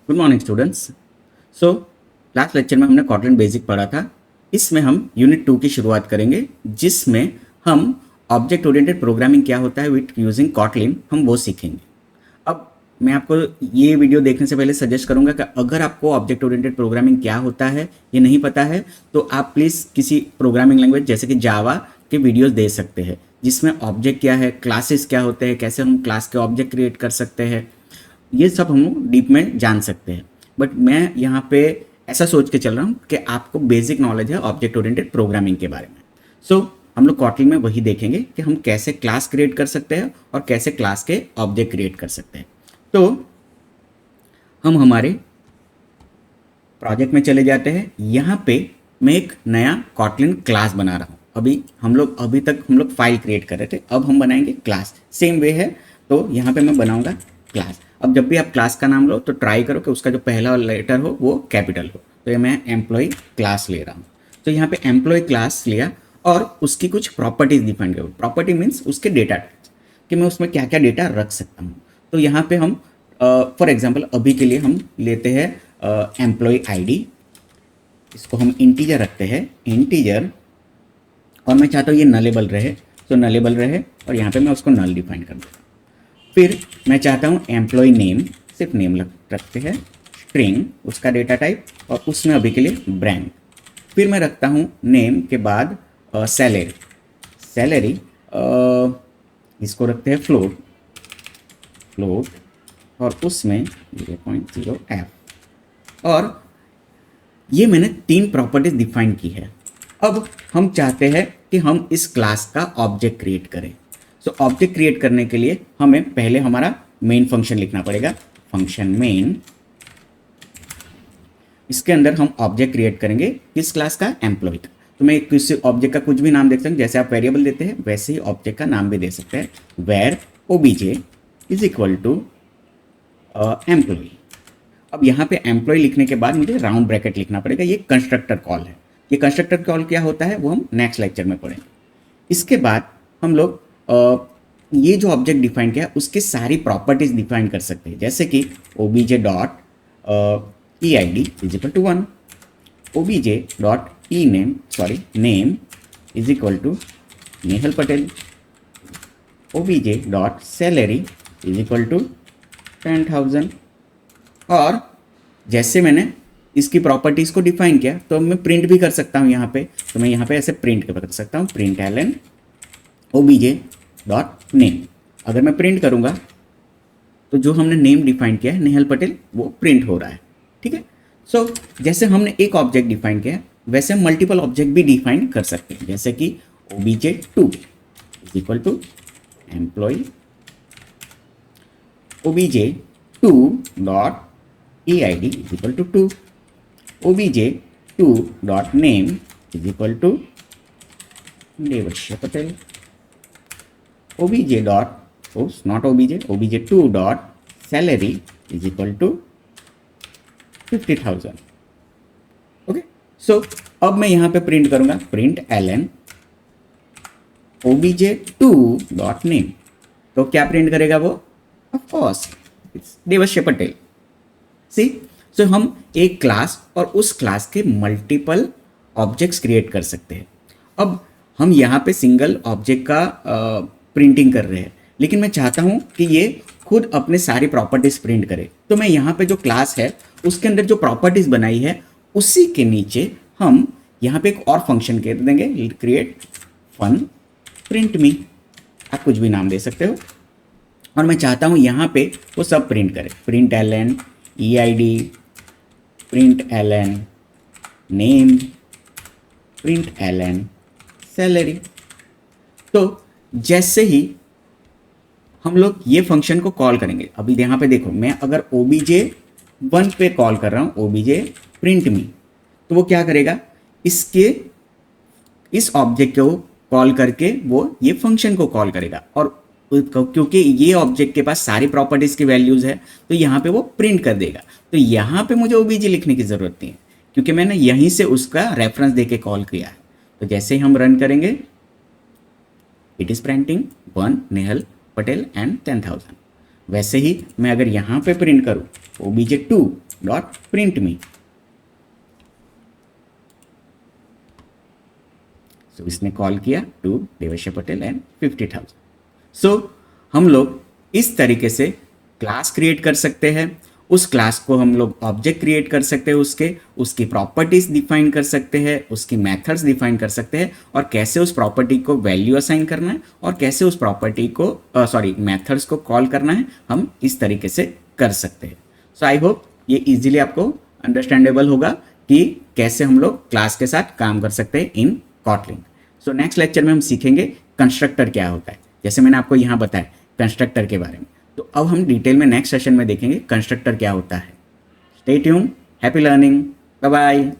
Good morning students. So last lecture में हमने Kotlin basic पढ़ा था। इसमें हम यूनिट 2 की शुरुआत करेंगे, जिसमें हम ऑब्जेक्ट ओरिएंटेड प्रोग्रामिंग क्या होता है विथ यूजिंग कॉटलिन हम वो सीखेंगे। अब मैं आपको ये वीडियो देखने से पहले सजेस्ट करूंगा कि अगर आपको ऑब्जेक्ट ओरिएंटेड प्रोग्रामिंग क्या होता है ये नहीं पता है तो आप प्लीज़ किसी प्रोग्रामिंग लैंग्वेज जैसे कि जावा के वीडियोस दे सकते हैं, जिसमें ऑब्जेक्ट क्या है, क्लासेस क्या होते हैं, कैसे हम क्लास के ऑब्जेक्ट क्रिएट कर सकते हैं, ये सब हम डीप में जान सकते हैं। बट मैं यहाँ पे ऐसा सोच के चल रहा हूँ कि आपको बेसिक नॉलेज है ऑब्जेक्ट ओरिएंटेड प्रोग्रामिंग के बारे में। सो हम लोग कॉटलिन में वही देखेंगे कि हम कैसे क्लास क्रिएट कर सकते हैं और कैसे क्लास के ऑब्जेक्ट क्रिएट कर सकते हैं। तो हम हमारे प्रोजेक्ट में चले जाते हैं। यहाँ पे मैं एक नया कॉटलिन क्लास बना रहा हूँ। अभी तक हम लोग फाइल क्रिएट कर रहे थे, अब हम बनाएंगे क्लास। सेम वे है, तो यहाँ पे मैं बनाऊंगा क्लास। अब जब भी आप क्लास का नाम लो तो ट्राई करो कि उसका जो पहला लेटर हो वो कैपिटल हो। तो ये मैं एम्प्लॉय क्लास ले रहा हूँ। तो यहाँ पे एम्प्लॉय क्लास लिया और उसकी कुछ प्रॉपर्टीज डिफाइन करो। प्रॉपर्टी मीन्स उसके डेटा टाइप्स, कि मैं उसमें क्या क्या डेटा रख सकता हूँ। तो यहाँ पे हम फॉर एग्जाम्पल अभी के लिए हम लेते हैं एम्प्लॉय आईडी, इसको हम इंटीजर रखते हैं, इंटीजर। और मैं चाहता हूँ ये नलेबल रहे, तो नलेबल रहे और यहाँ पे मैं उसको नल डिफाइन कर दूँ। फिर मैं चाहता हूँ एम्प्लॉय नेम, सिर्फ नेम रखते हैं, स्ट्रिंग उसका डेटा टाइप, और उसमें अभी के लिए ब्रैंड। फिर मैं रखता हूँ नेम के बाद सैलरी, सैलरी इसको रखते हैं फ्लोट, फ्लोट और उसमें 0.0f। और ये मैंने 3 प्रॉपर्टीज डिफाइन की है। अब हम चाहते हैं कि हम इस क्लास का ऑब्जेक्ट क्रिएट करें। सो ऑब्जेक्ट क्रिएट करने के लिए हमें पहले हमारा मेन फंक्शन लिखना पड़ेगा, फंक्शन मेन। इसके अंदर हम ऑब्जेक्ट क्रिएट करेंगे किस क्लास का, एम्प्लॉय का। तो मैं किसी ऑब्जेक्ट का कुछ भी नाम देख सकता हूँ, जैसे आप वेरिएबल देते हैं वैसे ही ऑब्जेक्ट का नाम भी दे सकते हैं, where OBJ is equal to employee. अब यहाँ पे एम्प्लॉय लिखने के बाद मुझे राउंड ब्रैकेट लिखना पड़ेगा, ये कंस्ट्रक्टर कॉल है। ये कंस्ट्रक्टर कॉल क्या होता है वो हम नेक्स्ट लेक्चर में पढ़ेंगे। इसके बाद हम लोग ये जो ऑब्जेक्ट डिफाइन किया है उसकी सारी प्रॉपर्टीज डिफाइन कर सकते हैं, जैसे कि obj dot E I D is equal to 1, obj dot E name name is equal to Nehal Patel, obj dot salary is equal to 10,000। और जैसे मैंने इसकी प्रॉपर्टीज़ को डिफाइन किया तो मैं प्रिंट भी कर सकता हूँ यहाँ पे। तो मैं यहाँ पे ऐसे प्रिंट कर सकता हूँ, println obj dot name. अगर मैं प्रिंट करूँगा तो जो हमने नेम डिफाइन किया है नेहल पटेल वो प्रिंट हो रहा है, ठीक है। सो जैसे हमने एक ऑब्जेक्ट डिफाइन किया है वैसे हम मल्टीपल ऑब्जेक्ट भी डिफाइन कर सकते हैं, जैसे कि obj2 is equal to employee, obj2 dot eid is equal to 2, obj2 dot name is equal to Devashya Patel, obj dot not obj2 dot salary is equal to 50,000। Okay, सो अब मैं यहाँ पे प्रिंट करूँगा, print ln obj2 dot name। तो क्या print करेगा वो, of course देवश्य Patel. सो हम एक क्लास और उस क्लास के मल्टीपल ऑब्जेक्ट्स क्रिएट कर सकते हैं। अब हम यहाँ पे सिंगल ऑब्जेक्ट का प्रिंटिंग कर रहे हैं, लेकिन मैं चाहता हूँ कि ये खुद अपने सारी प्रॉपर्टीज प्रिंट करे। तो मैं यहाँ पे जो क्लास है उसके अंदर जो प्रॉपर्टीज बनाई है उसी के नीचे हम यहाँ पे एक और फंक्शन कर देंगे, क्रिएट फन प्रिंट मी। आप कुछ भी नाम दे सकते हो। और मैं चाहता हूँ यहाँ पे वो सब प्रिंट करे, println eid, println name, println salary. तो जैसे ही हम लोग ये फंक्शन को कॉल करेंगे, अभी यहाँ पे देखो मैं अगर obj1 पे कॉल कर रहा हूँ, obj प्रिंट मी, तो वो क्या करेगा, इस ऑब्जेक्ट को कॉल करके वो ये फंक्शन को कॉल करेगा। और क्योंकि ये ऑब्जेक्ट के पास सारी प्रॉपर्टीज की वैल्यूज है तो यहाँ पे वो प्रिंट कर देगा। तो यहाँ पे मुझे obj लिखने की जरूरत नहीं है क्योंकि मैंने यहीं से उसका रेफरेंस देके कॉल किया है। तो जैसे ही हम रन करेंगे, it is printing 1 Nehal Patel and 10,000। वैसे ही मैं अगर यहाँ पे प्रिंट करूँ obj2 डॉट प्रिंट मी। सो इसने कॉल किया टू देवेश पटेल एंड 50,000। सो हम लोग इस तरीके से क्लास क्रिएट कर सकते हैं। उस क्लास को हम लोग ऑब्जेक्ट क्रिएट कर सकते हैं, उसकी प्रॉपर्टीज डिफाइन कर सकते हैं, उसकी मेथड्स डिफाइन कर सकते हैं, और कैसे उस प्रॉपर्टी को वैल्यू असाइन करना है और कैसे उस प्रॉपर्टी को मेथड्स को कॉल करना है, हम इस तरीके से कर सकते हैं। सो आई होप ये इजीली आपको अंडरस्टैंडेबल होगा कि कैसे हम लोग क्लास के साथ काम कर सकते हैं इन कॉटलिन। सो नेक्स्ट लेक्चर में हम सीखेंगे कंस्ट्रक्टर क्या होता है, जैसे मैंने आपको यहाँ बताया कंस्ट्रक्टर के बारे में। तो अब हम डिटेल में नेक्स्ट सेशन में देखेंगे कंस्ट्रक्टर क्या होता है। Stay tune, happy learning, bye bye.